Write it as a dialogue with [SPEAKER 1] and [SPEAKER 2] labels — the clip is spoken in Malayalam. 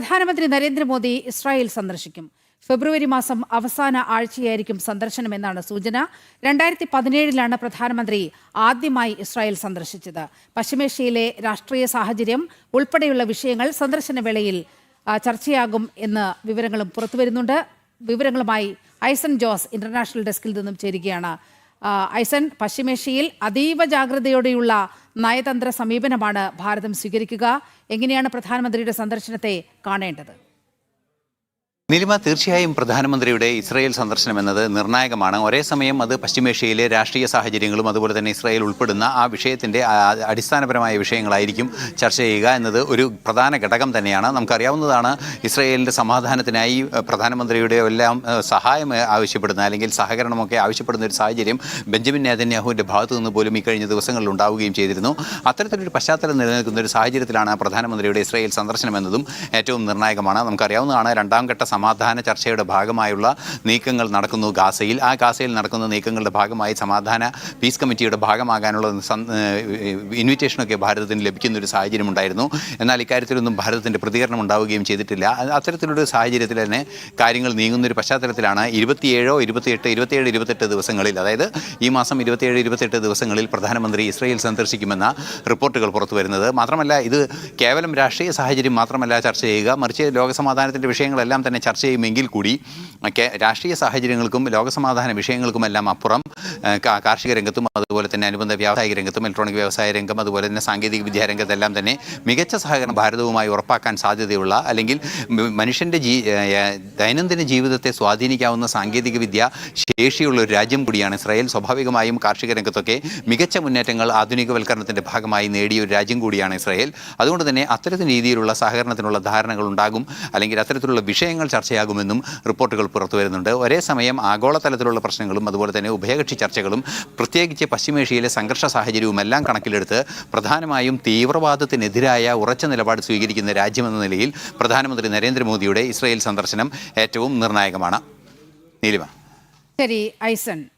[SPEAKER 1] പ്രധാനമന്ത്രി നരേന്ദ്രമോദി ഇസ്രായേൽ സന്ദർശിക്കും. ഫെബ്രുവരി മാസം അവസാന ആഴ്ചയായിരിക്കും സന്ദർശനമെന്നാണ് സൂചന. 2017 പ്രധാനമന്ത്രി ആദ്യമായി ഇസ്രായേൽ സന്ദർശിച്ചത്. പശ്ചിമേഷ്യയിലെ രാഷ്ട്രീയ സാഹചര്യം ഉൾപ്പെടെയുള്ള വിഷയങ്ങൾ സന്ദർശന വേളയിൽ ചർച്ചയാകും എന്ന വിവരങ്ങളും പുറത്തുവരുന്നുണ്ട്. വിവരങ്ങളുമായി ഐസൻ ജോസ് ഇന്റർനാഷണൽ ഡെസ്കിൽ നിന്നും ചേരുകയാണ്. ഐസൻ, പശ്ചിമേഷ്യയിൽ അതീവ ജാഗ്രതയോടെയുള്ള നയതന്ത്ര സമീപനമാണ് ഭാരതം സ്വീകരിക്കുക. എങ്ങനെയാണ് പ്രധാനമന്ത്രിയുടെ സന്ദർശനത്തെ കാണേണ്ടത്?
[SPEAKER 2] നിലിമ, തീർച്ചയായും പ്രധാനമന്ത്രിയുടെ ഇസ്രായേൽ സന്ദർശനം എന്നത് നിർണായകമാണ്. ഒരേ സമയം അത് പശ്ചിമേഷ്യയിലെ രാഷ്ട്രീയ സാഹചര്യങ്ങളും അതുപോലെ തന്നെ ഇസ്രായേൽ ഉൾപ്പെടുന്ന ആ വിഷയത്തിൻ്റെ അടിസ്ഥാനപരമായ വിഷയങ്ങളായിരിക്കും ചർച്ച ചെയ്യുക എന്നത് ഒരു പ്രധാന ഘടകം തന്നെയാണ്. നമുക്കറിയാവുന്നതാണ്, ഇസ്രായേലിൻ്റെ സമാധാനത്തിനായി പ്രധാനമന്ത്രിയുടെ എല്ലാം സഹായം ആവശ്യപ്പെടുന്ന അല്ലെങ്കിൽ സഹകരണമൊക്കെ ആവശ്യപ്പെടുന്ന ഒരു സാഹചര്യം ബെഞ്ചമിൻ നെതന്യാഹുവിൻ്റെ ഭാഗത്തു നിന്ന് പോലും ഈ കഴിഞ്ഞ ദിവസങ്ങളിൽ ഉണ്ടാവുകയും ചെയ്തിരുന്നു. അത്തരത്തിലൊരു പശ്ചാത്തലം നിലനിൽക്കുന്ന ഒരു സാഹചര്യത്തിലാണ് പ്രധാനമന്ത്രിയുടെ ഇസ്രായേൽ സന്ദർശനം എന്നതും ഏറ്റവും നിർണായകമാണ്. നമുക്കറിയാവുന്നതാണ്, രണ്ടാം ഘട്ട സമാധാന ചർച്ചയുടെ ഭാഗമായുള്ള നീക്കങ്ങൾ നടക്കുന്നു ഗാസയിൽ. ആ ഗാസയിൽ നടക്കുന്ന നീക്കങ്ങളുടെ ഭാഗമായി സമാധാന പീസ് കമ്മിറ്റിയുടെ ഭാഗമാകാനുള്ള ഇൻവിറ്റേഷനൊക്കെ ഭാരതത്തിന് ലഭിക്കുന്ന ഒരു സാഹചര്യം ഉണ്ടായിരുന്നു. എന്നാൽ ഇക്കാര്യത്തിലൊന്നും ഭാരതത്തിൻ്റെ പ്രതികരണം ഉണ്ടാവുകയും ചെയ്തിട്ടില്ല. അത്തരത്തിലൊരു സാഹചര്യത്തിൽ തന്നെ കാര്യങ്ങൾ നീങ്ങുന്നൊരു പശ്ചാത്തലത്തിലാണ് 27-28 ദിവസങ്ങളിൽ, അതായത് ഈ മാസം 27-28 ദിവസങ്ങളിൽ പ്രധാനമന്ത്രി ഇസ്രായേൽ സന്ദർശിക്കുമെന്ന റിപ്പോർട്ടുകൾ പുറത്തു വരുന്നത്. മാത്രമല്ല, ഇത് കേവലം രാഷ്ട്രീയ സാഹചര്യം മാത്രമല്ല ചർച്ച ചെയ്യുക, മറിച്ച് ലോകസമാധാനത്തിൻ്റെ വിഷയങ്ങളെല്ലാം തന്നെ ചർച്ച ചെയ്യുമെങ്കിൽ കൂടി രാഷ്ട്രീയ സാഹചര്യങ്ങൾക്കും ലോകസമാധാന വിഷയങ്ങൾക്കുമെല്ലാം അപ്പുറം കാർഷിക രംഗത്തും അതുപോലെ തന്നെ അനുബന്ധ വ്യാവസായിക രംഗത്തും ഇലക്ട്രോണിക് വ്യവസായ രംഗം അതുപോലെ തന്നെ സാങ്കേതിക വിദ്യാ രംഗത്തെല്ലാം തന്നെ മികച്ച സഹകരണം ഭാരതവുമായി ഉറപ്പാക്കാൻ സാധ്യതയുള്ള, അല്ലെങ്കിൽ മനുഷ്യൻ്റെ ദൈനംദിന ജീവിതത്തെ സ്വാധീനിക്കാവുന്ന സാങ്കേതിക വിദ്യ ശേഷിയുള്ള ഒരു രാജ്യം കൂടിയാണ് ഇസ്രായേൽ. സ്വാഭാവികമായും കാർഷിക രംഗത്തൊക്കെ മികച്ച മുന്നേറ്റങ്ങൾ ആധുനികവൽക്കരണത്തിൻ്റെ ഭാഗമായി നേടിയ ഒരു രാജ്യം കൂടിയാണ് ഇസ്രായേൽ. അതുകൊണ്ട് തന്നെ അത്തരത്തിൽ രീതിയിലുള്ള സഹകരണത്തിനുള്ള ധാരണകൾ ഉണ്ടാകും, അല്ലെങ്കിൽ അത്തരത്തിലുള്ള വിഷയങ്ങൾ ചർച്ചയാകുമെന്നും റിപ്പോർട്ടുകൾ പുറത്തു വരുന്നുണ്ട്. ഒരേ സമയം ആഗോളതലത്തിലുള്ള പ്രശ്നങ്ങളും അതുപോലെ തന്നെ ഉഭയകക്ഷി ചർച്ചകളും പ്രത്യേകിച്ച് പശ്ചിമേഷ്യയിലെ സംഘർഷ സാഹചര്യവും എല്ലാം കണക്കിലെടുത്ത് പ്രധാനമായും തീവ്രവാദത്തിനെതിരായ ഉറച്ച നിലപാട് സ്വീകരിക്കുന്ന രാജ്യമെന്ന നിലയിൽ പ്രധാനമന്ത്രി നരേന്ദ്രമോദിയുടെ ഇസ്രായേൽ സന്ദർശനം ഏറ്റവും നിർണായകമാണ്. നീലിമ.
[SPEAKER 1] ശരി ഐസൻ.